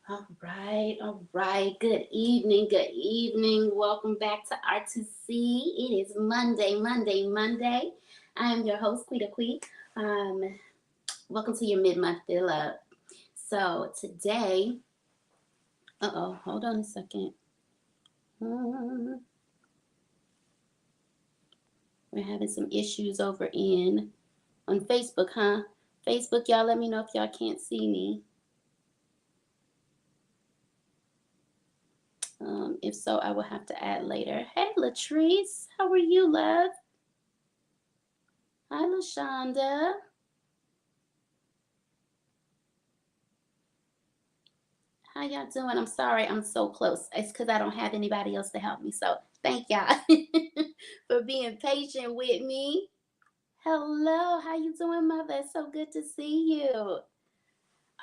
All right, all right. Good evening, good evening. Welcome back to R2C. It is Monday, Monday, Monday. I am your host, Quita Quee. Welcome to your mid-month fill up. So today, hold on a second. We're having some issues over in on Facebook, huh? Facebook, y'all let me know if y'all can't see me. If so, I will have to add later. Hey, Latrice, how are you, love? Hi, LaShonda. How y'all doing? I'm sorry I'm so close. It's because I don't have anybody else to help me. So thank y'all for being patient with me. Hello, how you doing, mother? It's so good to see you.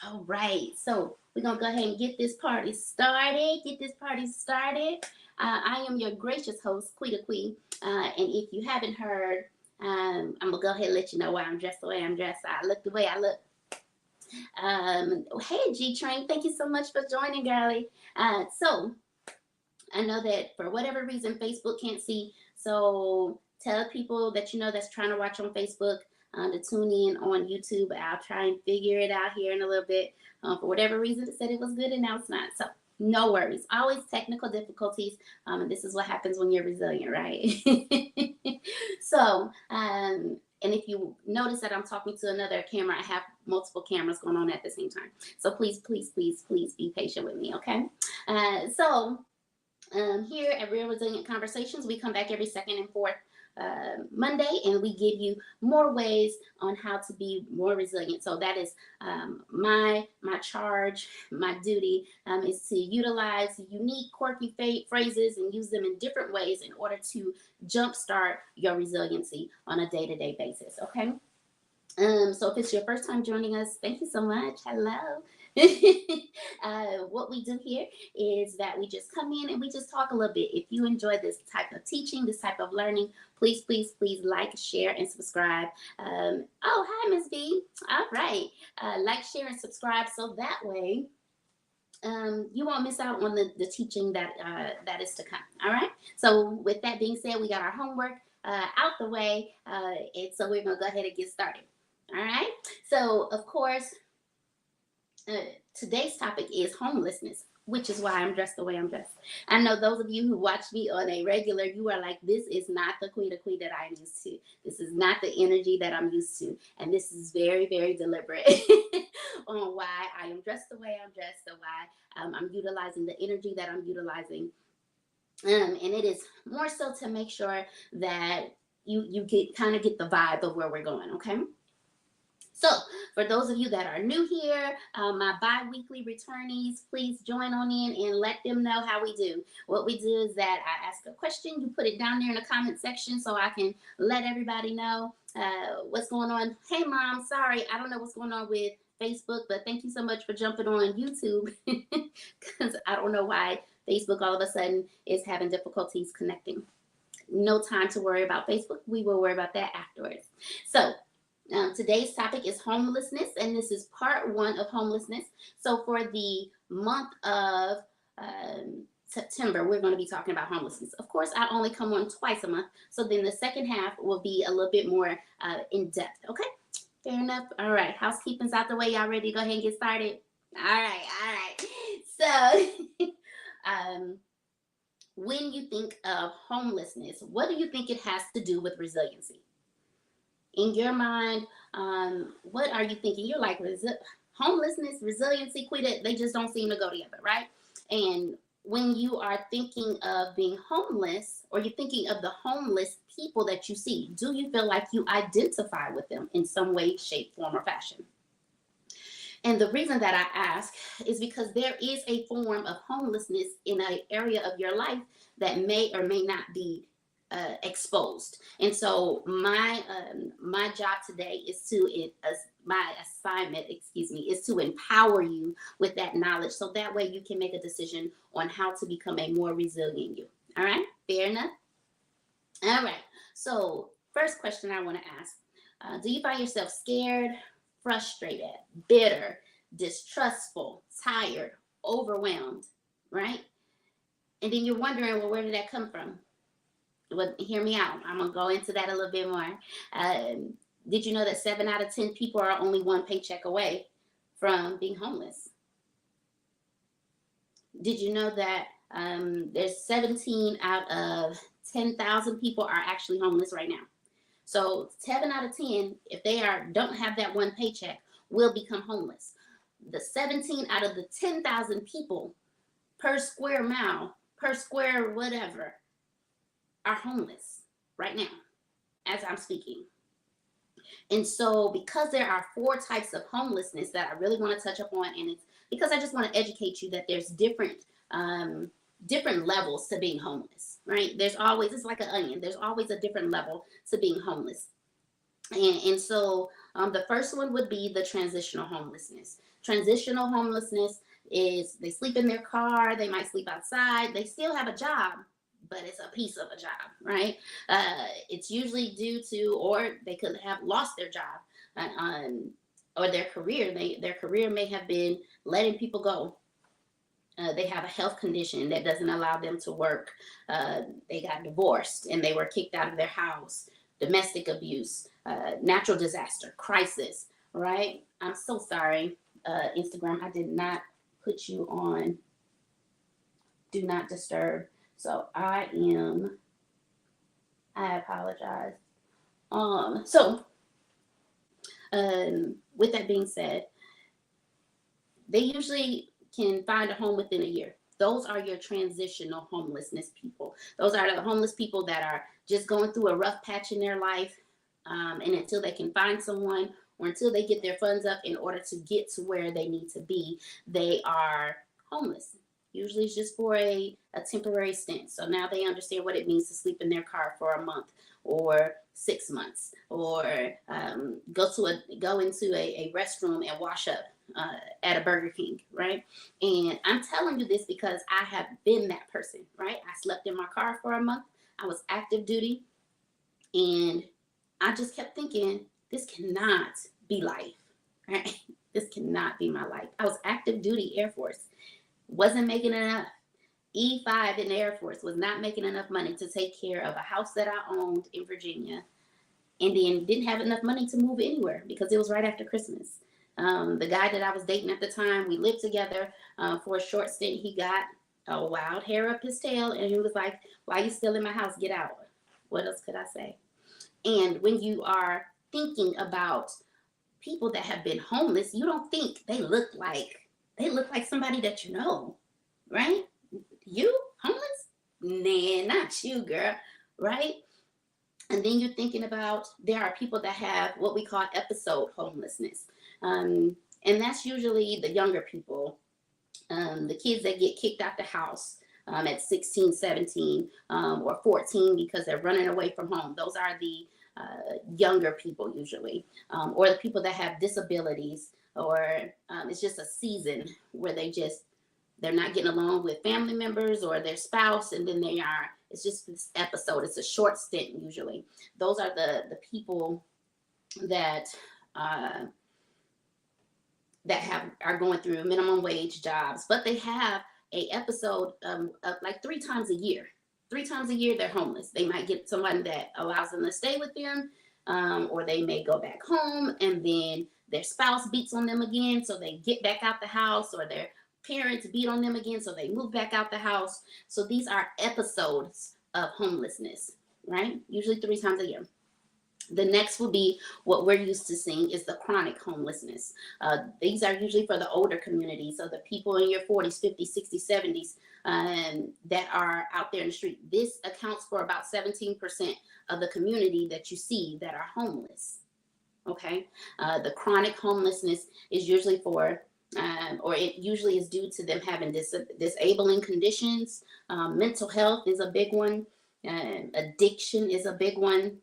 All right, so we're gonna go ahead and get this party started. Get this party started. I am your gracious host, Quita Quee, and if you haven't heard, I'm gonna go ahead and let you know why I'm dressed the way I'm dressed. I look the way I look. Hey, G Train, thank you so much for joining, girlie. So I know that for whatever reason, Facebook can't see. So tell people that you know that's trying to watch on Facebook to tune in on YouTube. I'll try and figure it out here in a little bit. For whatever reason, it said it was good and now it's not. So no worries. Always technical difficulties. And this is what happens when you're resilient, right? So, and if you notice that I'm talking to another camera, I have multiple cameras going on at the same time. So please, please, please, please be patient with me, okay? Here at Real Resilient Conversations, we come back every second and fourth Monday, and we give you more ways on how to be more resilient. So that is my charge, my duty is to utilize unique, quirky phrases and use them in different ways in order to jumpstart your resiliency on a day-to-day basis. Okay. So if it's your first time joining us, thank you so much. Hello. What we do here is that we just come in and we just talk a little bit. If you enjoy this type of teaching, this type of learning, please, please, please like, share, and subscribe. Oh, hi, Miss B. All right. Like, share, and subscribe so that way you won't miss out on the teaching that is to come. All right. So with that being said, we got our homework out the way, and so we're gonna go ahead and get started. All right. So of course, today's topic is homelessness, which is why I'm dressed the way I'm dressed. I know those of you who watch me on a regular, you are like, this is not the Queen that I'm used to. This is not the energy that I'm used to. And this is very, very deliberate on why I am dressed the way I'm dressed, and why I'm utilizing the energy that I'm utilizing. And it is more so to make sure that you get the vibe of where we're going, okay? So, for those of you that are new here, my bi-weekly returnees, please join on in and let them know how we do. What we do is that I ask a question, you put it down there in the comment section so I can let everybody know what's going on. Hey, Mom, sorry, I don't know what's going on with Facebook, but thank you so much for jumping on YouTube because I don't know why Facebook all of a sudden is having difficulties connecting. No time to worry about Facebook. We will worry about that afterwards. So, today's topic is homelessness, and this is part one of homelessness. So, for the month of September, we're going to be talking about homelessness. Of course, I only come on twice a month, so then the second half will be a little bit more in depth. Okay, fair enough. All right, housekeeping's out the way. Y'all ready to go ahead and get started? All right, all right. So, when you think of homelessness, what do you think it has to do with resiliency? In your mind, what are you thinking? You're like, homelessness, resiliency, Quita, they just don't seem to go together, right? And when you are thinking of being homeless, or you're thinking of the homeless people that you see, do you feel like you identify with them in some way, shape, form, or fashion? And the reason that I ask is because there is a form of homelessness in an area of your life that may or may not be exposed. And so my job today is my assignment, excuse me, is to empower you with that knowledge, so that way you can make a decision on how to become a more resilient you. All right, fair enough. All right. So first question I want to ask: do you find yourself scared, frustrated, bitter, distrustful, tired, overwhelmed, right? And then you're wondering, well, where did that come from? Well, hear me out. I'm gonna go into that a little bit more. Did you know that 7 out of 10 people are only one paycheck away from being homeless? Did you know that there's 17 out of 10,000 people are actually homeless right now? So 7 out of 10, if they don't have that one paycheck, will become homeless. The 17 out of the 10,000 people per square mile, per square whatever, are homeless right now as I'm speaking. And so because there are 4 types of homelessness that I really want to touch upon, and it's because I just want to educate you that there's different levels to being homeless, right? There's always, it's like an onion, there's always a different level to being homeless. And so the first one would be the transitional homelessness. Transitional homelessness is they sleep in their car, they might sleep outside, they still have a job, but it's a piece of a job, right? It's usually due to, or they could have lost their job or their career. Their career may have been letting people go. They have a health condition that doesn't allow them to work. They got divorced and they were kicked out of their house. Domestic abuse, natural disaster, crisis, right? I'm so sorry, Instagram. I did not put you on do not disturb. So I apologize. With that being said, they usually can find a home within a year. Those are your transitional homelessness people. Those are the homeless people that are just going through a rough patch in their life. And until they can find someone, or until they get their funds up in order to get to where they need to be, they are homeless. Usually it's just for a temporary stint. So now they understand what it means to sleep in their car for a month or 6 months, or go into a restroom and wash up at a Burger King, right? And I'm telling you this because I have been that person, right? I slept in my car for a month. I was active duty, and I just kept thinking, this cannot be life, right? This cannot be my life. I was active duty Air Force, wasn't making enough. E5 in the Air Force was not making enough money to take care of a house that I owned in Virginia, and then didn't have enough money to move anywhere because it was right after Christmas. The guy that I was dating at the time, we lived together for a short stint. He got a wild hair up his tail, and he was like, why are you still in my house? Get out. What else could I say? And when you are thinking about people that have been homeless, you don't think they look like somebody that you know, right? You homeless? Nah, not you, girl, right? And then you're thinking about, there are people that have what we call episode homelessness. And that's usually the younger people, the kids that get kicked out the house at 16, 17, or 14 because they're running away from home. Those are the younger people usually, or the people that have disabilities, or it's just a season where they're not getting along with family members or their spouse, and then it's just this episode. It's a short stint usually. Those are the people that are going through minimum wage jobs, but they have a episode of like 3 times a year. 3 times a year they're homeless. They might get someone that allows them to stay with them, or they may go back home and then their spouse beats on them again, so they get back out the house, or their parents beat on them again, so they move back out the house. So these are episodes of homelessness, right? Usually 3 times a year. The next will be what we're used to seeing is the chronic homelessness. These are usually for the older community, so the people in your 40s, 50s, 60s, 70s that are out there in the street. This accounts for about 17% of the community that you see that are homeless. Okay, the chronic homelessness is usually for or it usually is due to them having disabling conditions. Mental health is a big one. Addiction is a big one.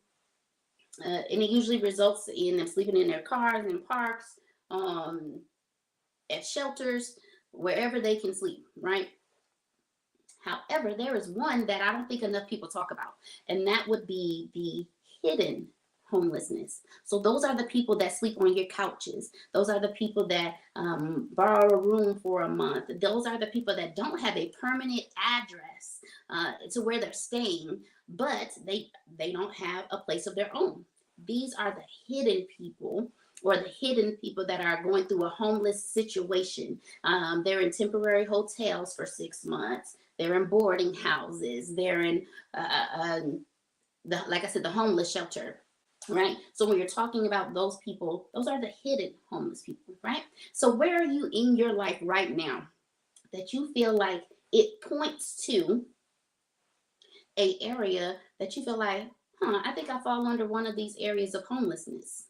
And it usually results in them sleeping in their cars, in parks, at shelters, wherever they can sleep, right? However, there is one that I don't think enough people talk about, and that would be the hidden homelessness. So those are the people that sleep on your couches. Those are the people that borrow a room for a month. Those are the people that don't have a permanent address to where they're staying, but they don't have a place of their own. These are the hidden people, or the hidden people that are going through a homeless situation. They're in temporary hotels for 6 months. They're in boarding houses. They're in, like I said, the homeless shelter, right? So when you're talking about those people, those are the hidden homeless people, right? So where are you in your life right now that you feel like it points to a area that you feel like, I think I fall under one of these areas of homelessness?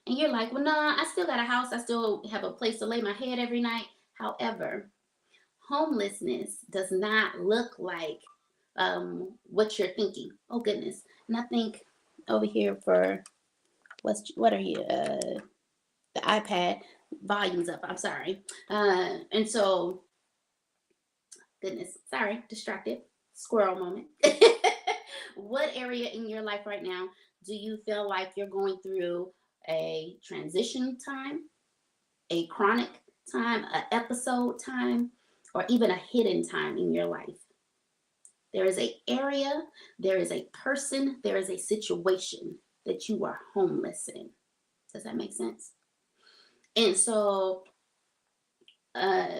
And you're like, well, no, I still got a house. I still have a place to lay my head every night. However, homelessness does not look like what you're thinking. Oh, goodness. And I think over here for, what are you? The iPad volume's up. I'm sorry. And so, goodness, sorry, distracted. Squirrel moment. What area in your life right now do you feel like you're going through a transition time, a chronic time, an episode time, or even a hidden time in your life? There is an area, there is a person, there is a situation that you are homeless in. Does that make sense? And so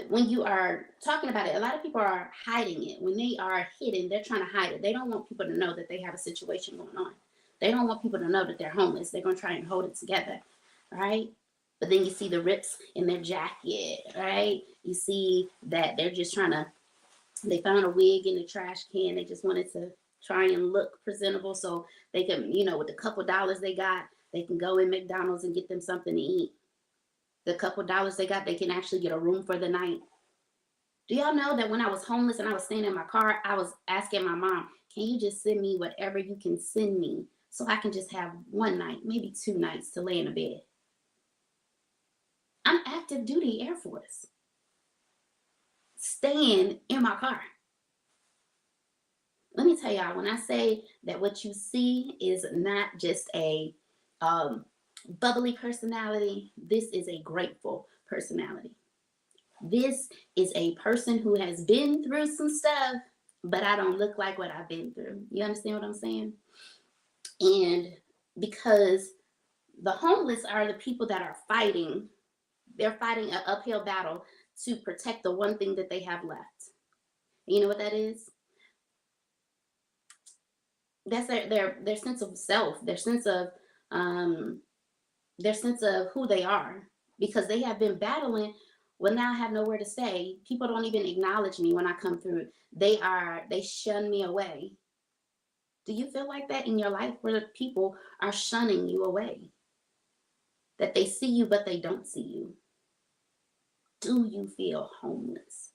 when you are talking about it, a lot of people are hiding it. When they are hidden, they're trying to hide it. They don't want people to know that they have a situation going on. They don't want people to know that they're homeless. They're going to try and hold it together, right? But then you see the rips in their jacket, right? You see that they're just trying to, they found a wig in the trash can. They just wanted to try and look presentable so they can, with the couple dollars they got, they can go in McDonald's and get them something to eat. The couple dollars they got, they can actually get a room for the night. Do y'all know that when I was homeless and I was staying in my car, I was asking my mom, can you just send me whatever you can send me so I can just have one night, maybe 2 nights to lay in a bed? I'm active duty Air Force, staying in my car. Let me tell y'all, when I say that what you see is not just a bubbly personality, this is a grateful personality. This is a person who has been through some stuff, but I don't look like what I've been through. You understand what I'm saying? And because the homeless are the people that are fighting, they're fighting an uphill battle to protect the one thing that they have left. You know what that is? That's their sense of self, their sense of who they are, because they have been battling. Well, now I have nowhere to stay. People don't even acknowledge me when I come through. They shun me away. Do you feel like that in your life, where people are shunning you away? That they see you, but they don't see you? Do you feel homeless?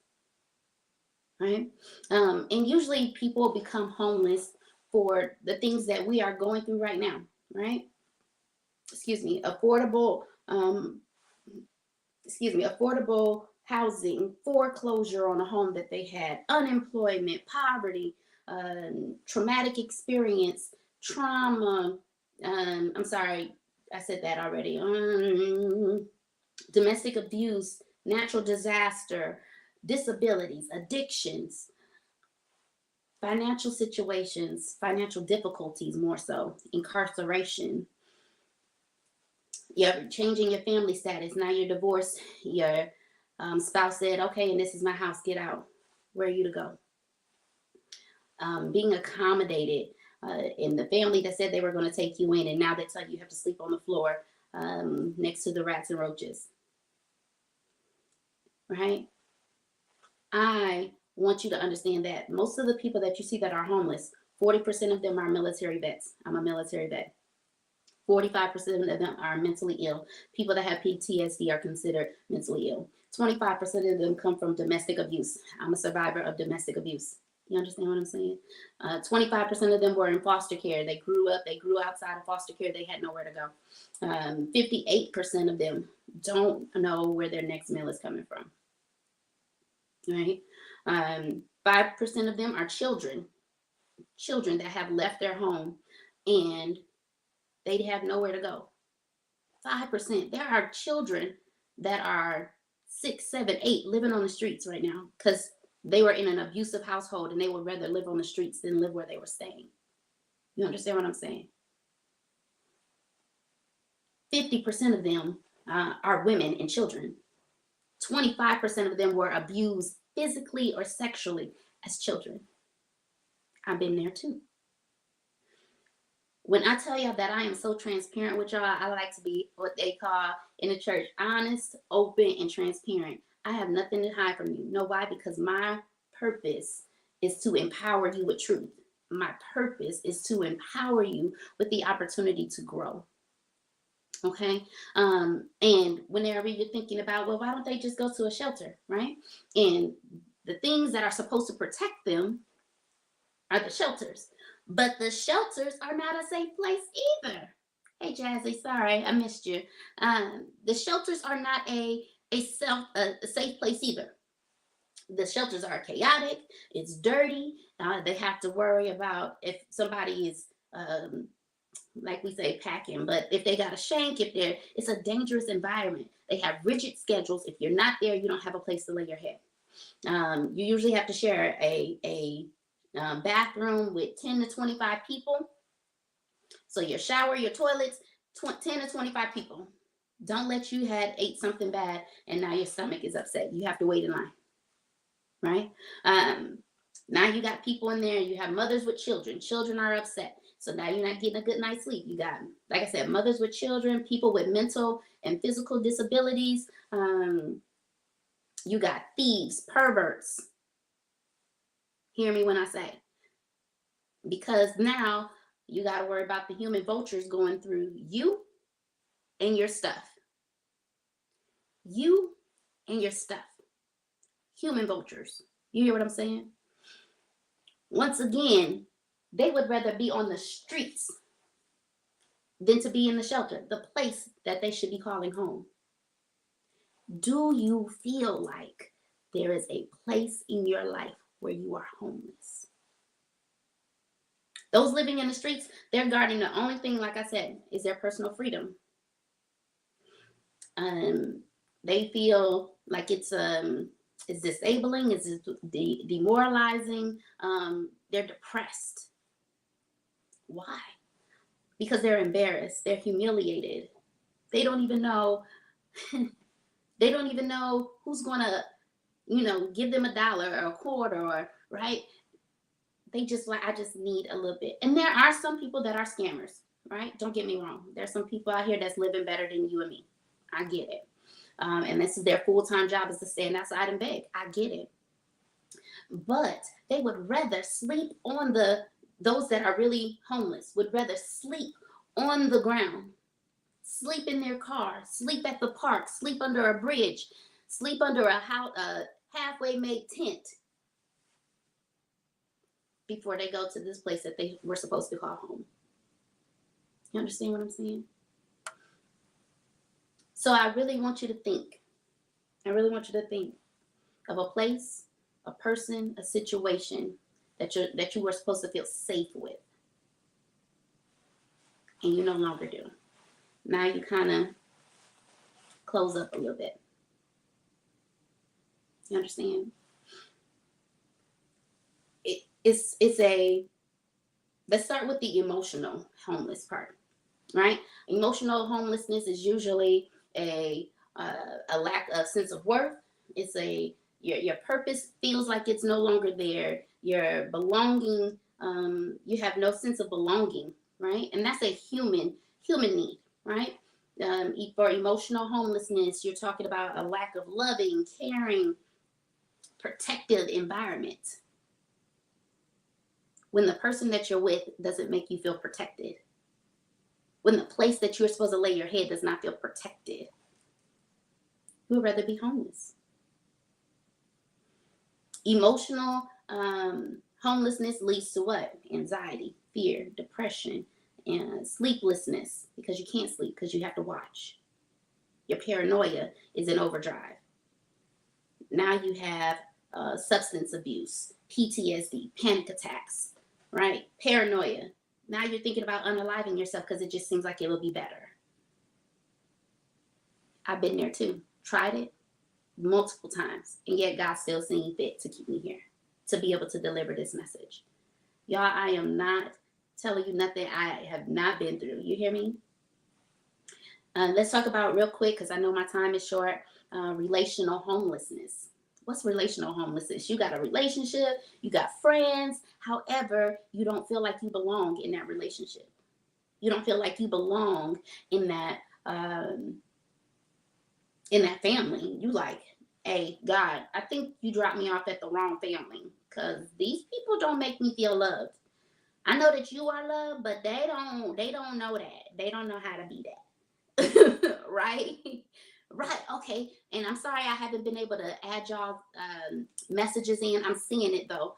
Right? And usually people become homeless for the things that we are going through right now, right? Affordable housing, foreclosure on a home that they had, unemployment, poverty, traumatic experience, trauma. I'm sorry, I said that already. Domestic abuse, natural disaster, disabilities, addictions, financial situations, financial difficulties, more so, incarceration. You're changing your family status. Now you're divorced. Your spouse said, okay, and this is my house, get out. Where are you to go? Being accommodated in the family that said they were going to take you in, and now they tell you have to sleep on the floor next to the rats and roaches, right? I want you to understand that most of the people that you see that are homeless, 40% of them are military vets. I'm a military vet. 45% of them are mentally ill. People that have PTSD are considered mentally ill. 25% of them come from domestic abuse. I'm a survivor of domestic abuse. You understand what I'm saying? 25% of them were in foster care. They grew outside of foster care. They had nowhere to go. 58% of them don't know where their next meal is coming from. Right? 5% of them are children that have left their home and they have nowhere to go. 5%. There are children that are 6, 7, 8 living on the streets right now because they were in an abusive household and they would rather live on the streets than live where they were staying. You understand what I'm saying? 50% of them are women and children. 25% of them were abused physically or sexually as children. I've been there too. When I tell y'all that I am so transparent with y'all, I like to be what they call in the church honest, open, and transparent. I have nothing to hide from you. Know why? Because my purpose is to empower you with truth. My purpose is to empower you with the opportunity to grow. Okay. And whenever you're thinking about, well, why don't they just go to a shelter, right? And the things that are supposed to protect them are the shelters. But the shelters are not a safe place either. Hey, Jazzy, sorry, I missed you. The shelters are not a safe place either. The shelters are chaotic. It's dirty. They have to worry about if somebody is, like we say, packing. But if they got a shank, it's a dangerous environment. They have rigid schedules. If you're not there, you don't have a place to lay your head. You usually have to share a bathroom with 10 to 25 people. So your shower, your toilets, 10 to 25 people. Don't let you had ate something bad and now your stomach is upset. You have to wait in line, right? Now you got people in there. You have mothers with children. Children are upset. So now you're not getting a good night's sleep. You got, like I said, mothers with children, people with mental and physical disabilities. You got thieves, perverts. Hear me when I say, because now you got to worry about the human vultures going through you and your stuff. You and your stuff. Human vultures. You hear what I'm saying? Once again, they would rather be on the streets than to be in the shelter, the place that they should be calling home. Do you feel like there is a place in your life where you are homeless? Those living in the streets, they're guarding the only thing, like I said, is their personal freedom. They feel like it's disabling, it's demoralizing. They're depressed. Why? Because they're embarrassed. They're humiliated. They don't even know. They don't even know who's gonna, give them $1 or a quarter, or right. They just like, I just need a little bit. And there are some people that are scammers, right? Don't get me wrong. There's some people out here that's living better than you and me. I get it. And this is their full-time job, is to stand outside and beg. I get it. But they would rather sleep on those that are really homeless, would rather sleep on the ground, sleep in their car, sleep at the park, sleep under a bridge, sleep under a halfway made tent before they go to this place that they were supposed to call home. You understand what I'm saying? So I really want you to think. I really want you to think of a place, a person, a situation that you were supposed to feel safe with, and you no longer do. Now you kind of close up a little bit. You understand? Let's start with the emotional homeless part, right? Emotional homelessness is usually a lack of sense of worth. It's your purpose feels like it's no longer there. Your belonging You have no sense of belonging, right? And that's a human need, right? For emotional homelessness, you're talking about a lack of loving, caring, protective environment. When the person that you're with doesn't make you feel protected, when the place that you're supposed to lay your head does not feel protected, you would rather be homeless. Emotional homelessness leads to what? Anxiety, fear, depression, and sleeplessness, because you can't sleep because you have to watch. Your paranoia is in overdrive. Now you have substance abuse, PTSD, panic attacks, right? Paranoia. Now you're thinking about unaliving yourself because it just seems like it will be better. I've been there too. Tried it multiple times, and yet God still seen fit to keep me here, to be able to deliver this message. Y'all, I am not telling you nothing I have not been through. You hear me? Let's talk about real quick, because I know my time is short, relational homelessness. What's relational homelessness? You got a relationship, you got friends, however, you don't feel like you belong in that relationship. You don't feel like you belong in that family. You like, hey, God, I think you dropped me off at the wrong family, because these people don't make me feel loved. I know that you are loved, but they don't know that. They don't know how to be that. Right? Right. Okay. And I'm sorry I haven't been able to add y'all messages in. I'm seeing it though.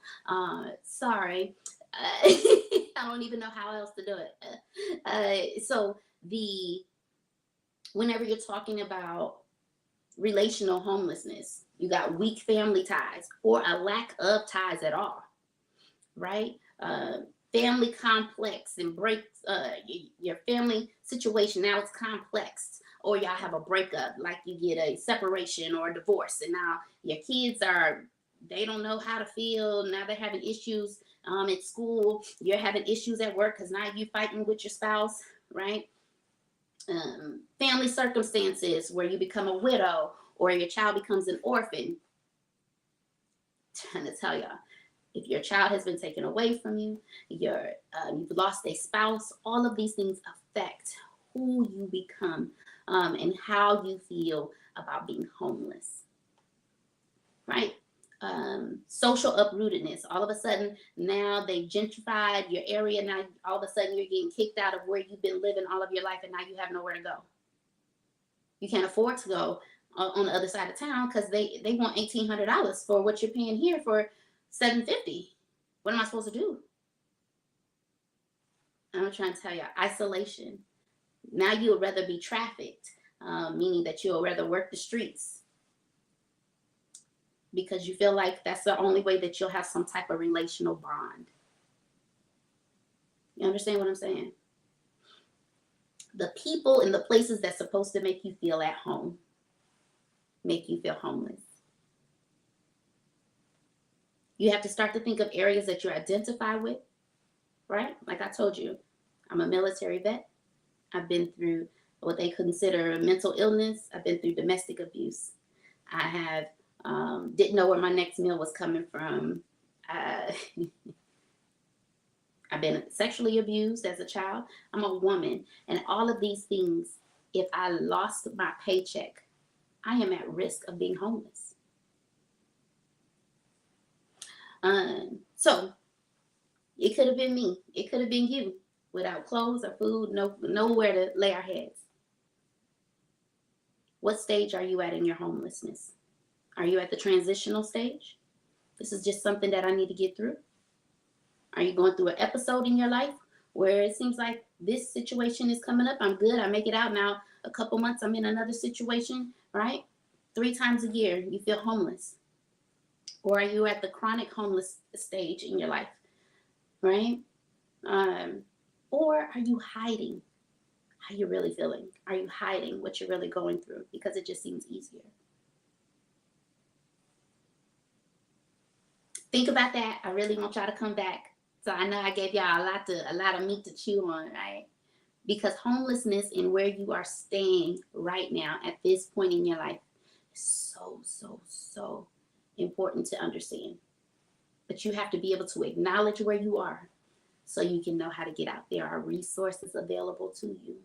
Sorry. I don't even know how else to do it. So whenever you're talking about relational homelessness, you got weak family ties or a lack of ties at all, right? Family complex and breaks, your family situation now it's complex, or y'all have a breakup, like you get a separation or a divorce, and now your kids they don't know how to feel. Now they're having issues at school. You're having issues at work because now you're fighting with your spouse, right? Family circumstances where you become a widow or your child becomes an orphan. I'm trying to tell y'all, if your child has been taken away from you, you've lost a spouse, all of these things affect who you become and how you feel about being homeless, right? Social uprootedness. All of a sudden, now they gentrified your area. Now, all of a sudden, you're getting kicked out of where you've been living all of your life, and now you have nowhere to go. You can't afford to go on the other side of town because they want $1,800 for what you're paying here for $750. What am I supposed to do? I'm trying to tell you, isolation. Now you would rather be trafficked, meaning that you'll rather work the streets because you feel like that's the only way that you'll have some type of relational bond. You understand what I'm saying? The people and the places that's supposed to make you feel at home make you feel homeless. You have to start to think of areas that you identify with, right? Like I told you, I'm a military vet. I've been through what they consider mental illness. I've been through domestic abuse. I have didn't know where my next meal was coming from. I've been sexually abused as a child. I'm a woman. And all of these things, if I lost my paycheck, I am at risk of being homeless. So it could have been me. It could have been you, without clothes or food, nowhere to lay our heads. What stage are you at in your homelessness? Are you at the transitional stage? This is just something that I need to get through. Are you going through an episode in your life where it seems like this situation is coming up? I'm good. I make it out now. A couple months, I'm in another situation, right? 3 times a year, you feel homeless. Or are you at the chronic homeless stage in your life, right? Or are you hiding how you're really feeling? Are you hiding what you're really going through because it just seems easier? Think about that. I really want y'all to come back. So I know I gave y'all a lot of meat to chew on, right? Because homelessness and where you are staying right now at this point in your life is so, so, so important to understand. But you have to be able to acknowledge where you are so you can know how to get out. There are resources available to you.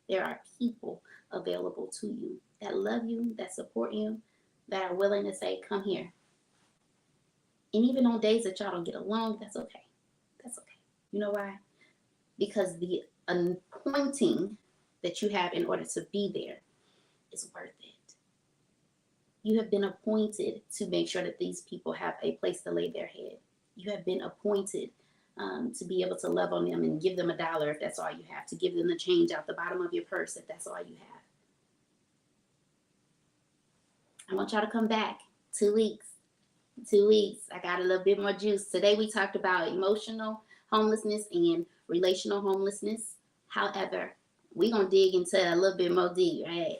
There are people available to you that love you, that support you, that are willing to say, come here. And even on days that y'all don't get along, that's okay. That's okay. You know why? Because the anointing that you have in order to be there is worth it. You have been appointed to make sure that these people have a place to lay their head. You have been appointed to be able to love on them and give them $1 if that's all you have, to give them the change out the bottom of your purse if that's all you have. I want y'all to come back 2 weeks. 2 weeks. I got a little bit more juice. Today we talked about emotional homelessness and relational homelessness. However, we're going to dig into a little bit more deep, right?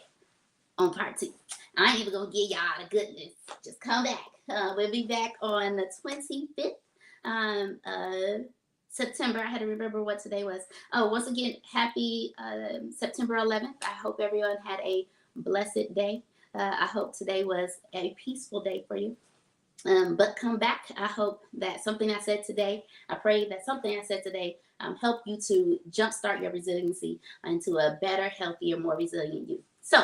On part 2. I ain't even going to give y'all the goodness. Just come back. We'll be back on the 25th September. I had to remember what today was. Oh, once again, happy September 11th. I hope everyone had a blessed day. I hope today was a peaceful day for you. But come back. I hope that something I said today, I pray that something I said today help you to jumpstart your resiliency into a better, healthier, more resilient you. So,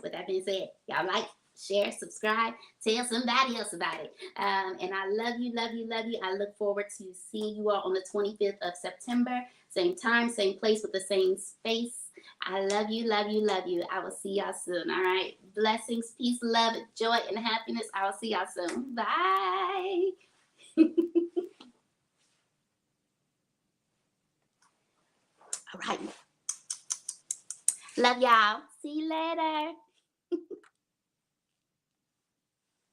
with that being said, y'all like, share, subscribe, tell somebody else about it. And I love you, love you, love you. I look forward to seeing you all on the 25th of September. Same time, same place with the same space. I love you, love you, love you. I will see y'all soon. All right. Blessings, peace, love, joy, and happiness. I will see y'all soon. Bye. All right. Love y'all. See you later.